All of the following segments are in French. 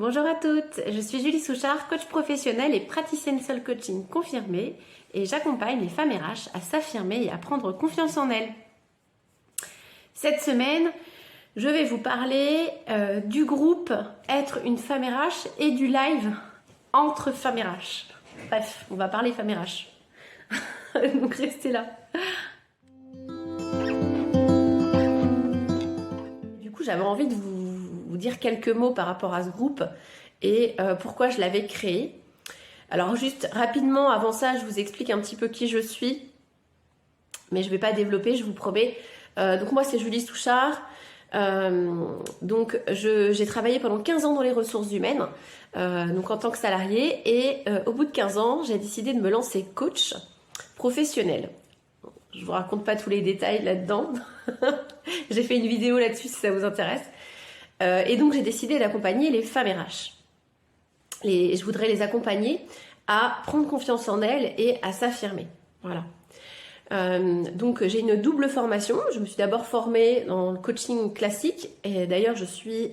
Bonjour à toutes, je suis Julie Souchard, coach professionnelle et praticienne Soul Coaching confirmée et j'accompagne les femmes RH à s'affirmer et à prendre confiance en elles. Cette semaine, je vais vous parler du groupe Être une femme RH et du live entre femmes RH. Bref, on va parler femmes RH. Donc restez là. Du coup, j'avais envie de vous dire quelques mots par rapport à ce groupe et pourquoi je l'avais créé. Alors juste rapidement, avant ça, je vous explique un petit peu qui je suis, mais je ne vais pas développer, je vous promets. Donc moi, c'est Julie Souchard. Donc j'ai travaillé pendant 15 ans dans les ressources humaines, donc en tant que salariée, et au bout de 15 ans, j'ai décidé de me lancer coach professionnel. Je vous raconte pas tous les détails là-dedans. J'ai fait une vidéo là-dessus si ça vous intéresse. Et donc j'ai décidé d'accompagner les femmes RH. Je voudrais les accompagner à prendre confiance en elles et à s'affirmer. Voilà. Donc j'ai une double formation. Je me suis d'abord formée dans le coaching classique et d'ailleurs je suis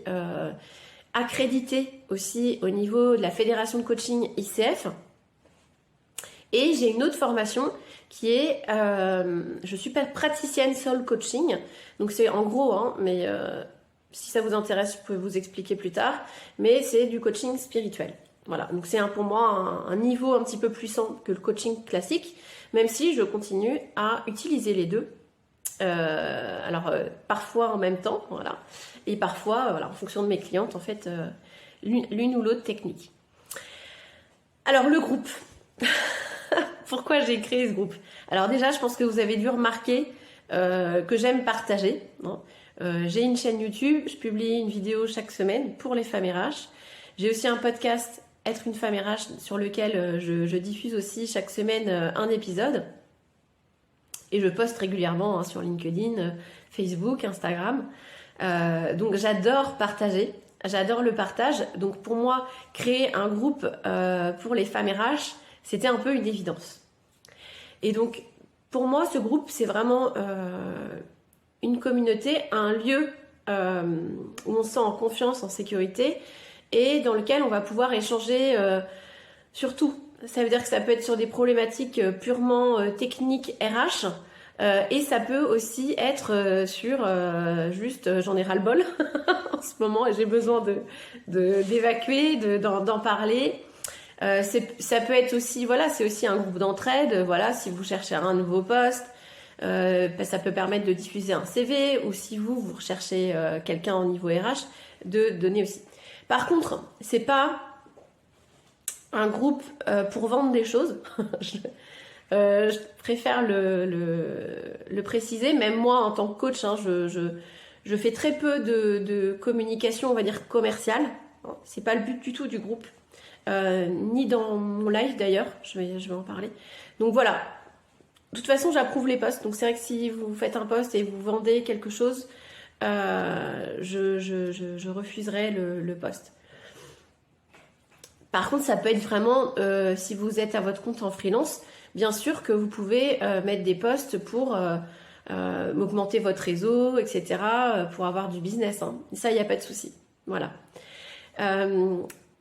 accréditée aussi au niveau de la fédération de coaching ICF. Et j'ai une autre formation qui est, je suis praticienne Soul Coaching. Donc c'est en gros, hein, mais si ça vous intéresse, je peux vous expliquer plus tard. Mais c'est du coaching spirituel. Voilà, donc c'est pour moi un niveau un petit peu plus puissant que le coaching classique, même si je continue à utiliser les deux. Parfois en même temps, voilà, et parfois, voilà, en fonction de mes clientes, en fait, l'une ou l'autre technique. Alors le groupe. Pourquoi j'ai créé ce groupe? Alors déjà, je pense que vous avez dû remarquer que j'aime partager. J'ai une chaîne YouTube, je publie une vidéo chaque semaine pour les femmes RH. J'ai aussi un podcast Être une femme RH sur lequel je diffuse aussi chaque semaine un épisode. Et je poste régulièrement sur LinkedIn, Facebook, Instagram. Donc j'adore partager, j'adore le partage. Donc pour moi, créer un groupe pour les femmes RH, c'était un peu une évidence. Et donc pour moi, ce groupe, c'est vraiment une communauté, un lieu où on se sent en confiance, en sécurité, et dans lequel on va pouvoir échanger sur tout. Ça veut dire que ça peut être sur des problématiques purement techniques RH, et ça peut aussi être sur juste j'en ai ras-le-bol en ce moment et j'ai besoin d'évacuer, d'en parler. Ça peut être aussi, voilà, c'est aussi un groupe d'entraide. Voilà, si vous cherchez un nouveau poste, ça peut permettre de diffuser un CV, ou si vous recherchez quelqu'un au niveau RH, de donner aussi. Par contre, c'est pas un groupe pour vendre des choses. Je préfère le préciser. Même moi, en tant que coach, hein, je fais très peu de communication, on va dire commerciale. C'est pas le but du tout du groupe, ni dans mon live d'ailleurs. Je vais en parler. Donc voilà. De toute façon, j'approuve les posts. Donc c'est vrai que si vous faites un post et vous vendez quelque chose, je refuserai le post. Par contre, ça peut être vraiment, si vous êtes à votre compte en freelance, bien sûr que vous pouvez mettre des posts pour augmenter votre réseau, etc., pour avoir du business. Hein. Ça, il n'y a pas de souci. Voilà.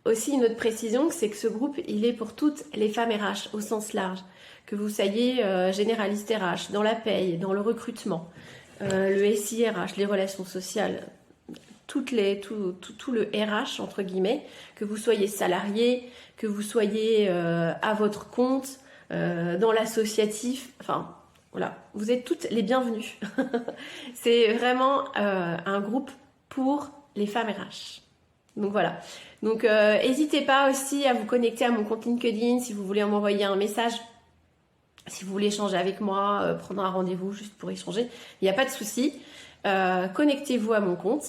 Aussi, une autre précision, c'est que ce groupe, il est pour toutes les femmes RH au sens large. Que vous soyez généraliste RH, dans la paye, dans le recrutement, le SIRH, les relations sociales, tout le RH, entre guillemets, que vous soyez salarié, que vous soyez à votre compte, dans l'associatif, enfin, voilà, vous êtes toutes les bienvenues. C'est vraiment un groupe pour les femmes RH. Donc voilà. Donc n'hésitez pas aussi à vous connecter à mon compte LinkedIn si vous voulez m'envoyer un message. Si vous voulez échanger avec moi, prendre un rendez-vous juste pour échanger, il n'y a pas de souci. Connectez-vous à mon compte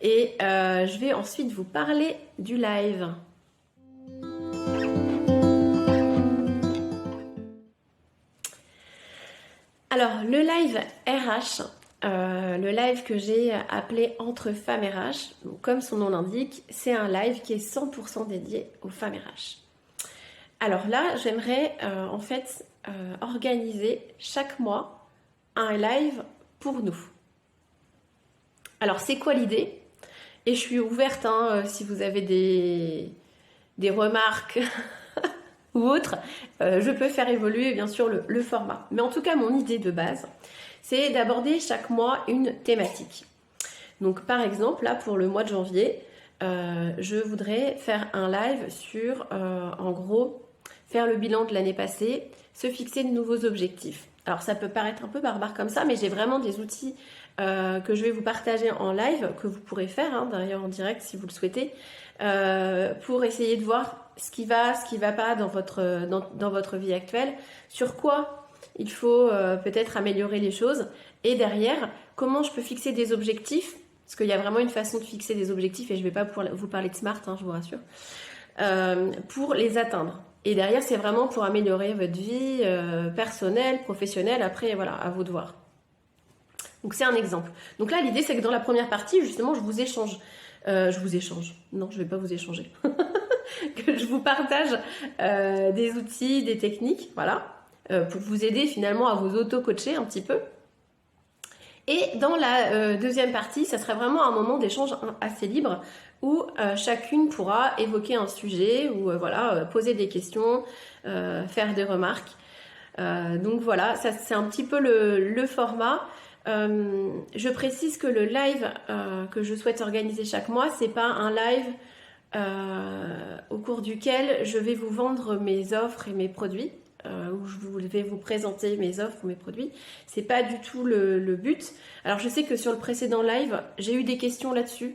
et je vais ensuite vous parler du live. Alors, le live RH, le live que j'ai appelé Entre femmes RH, donc, comme son nom l'indique, c'est un live qui est 100% dédié aux femmes RH. Alors là, j'aimerais en fait organiser chaque mois un live pour nous. Alors c'est quoi l'idée? Et je suis ouverte, hein, si vous avez des remarques ou autres, je peux faire évoluer bien sûr le format. Mais en tout cas, mon idée de base, c'est d'aborder chaque mois une thématique. Donc par exemple, là pour le mois de janvier, je voudrais faire un live sur, en gros, faire le bilan de l'année passée, se fixer de nouveaux objectifs. Alors ça peut paraître un peu barbare comme ça, mais j'ai vraiment des outils que je vais vous partager en live, que vous pourrez faire, hein, d'ailleurs en direct si vous le souhaitez, pour essayer de voir ce qui va pas dans votre vie actuelle, sur quoi il faut peut-être améliorer les choses, et derrière, comment je peux fixer des objectifs, parce qu'il y a vraiment une façon de fixer des objectifs, et je ne vais pas vous parler de SMART, hein, je vous rassure, pour les atteindre. Et derrière, c'est vraiment pour améliorer votre vie personnelle, professionnelle, après, voilà, à vous de voir. Donc c'est un exemple. Donc là, l'idée, c'est que dans la première partie, justement, je vous échange. Non, je ne vais pas vous échanger. Que je vous partage des outils, des techniques, voilà, pour vous aider finalement à vous auto-coacher un petit peu. Et dans la deuxième partie, ça sera vraiment un moment d'échange assez libre où chacune pourra évoquer un sujet ou voilà, poser des questions, faire des remarques. Donc voilà, ça c'est un petit peu le format. Je précise que le live que je souhaite organiser chaque mois, c'est pas un live au cours duquel je vais vous vendre mes offres et mes produits. Où je vais vous présenter mes offres ou mes produits. C'est pas du tout le but. Alors je sais que sur le précédent live, j'ai eu des questions là-dessus,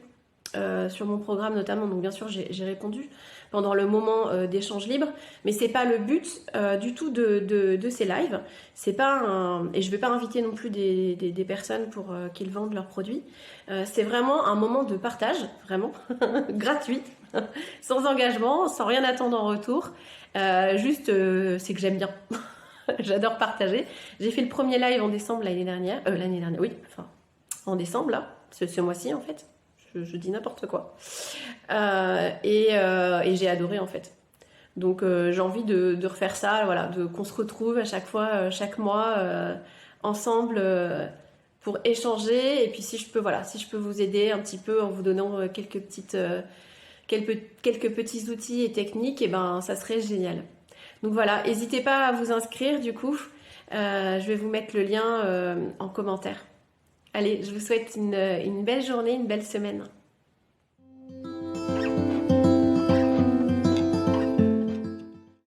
sur mon programme notamment, donc bien sûr j'ai répondu pendant le moment d'échange libre, mais c'est pas le but du tout de ces lives. C'est pas et je vais pas inviter non plus des personnes pour qu'ils vendent leurs produits. C'est vraiment un moment de partage, vraiment, gratuit, sans engagement, sans rien attendre en retour. Juste, c'est que j'aime bien. J'adore partager. J'ai fait le premier live en décembre l'année dernière. Oui, enfin, en décembre, là, ce mois-ci, en fait. Je dis n'importe quoi. Et j'ai adoré, en fait. Donc, j'ai envie de refaire ça, voilà, qu'on se retrouve à chaque fois, chaque mois, ensemble, pour échanger. Et puis, si je peux vous aider un petit peu en vous donnant quelques petits outils et techniques, et ben ça serait génial. Donc voilà, n'hésitez pas à vous inscrire du coup. Je vais vous mettre le lien en commentaire. Allez, je vous souhaite une belle journée, une belle semaine.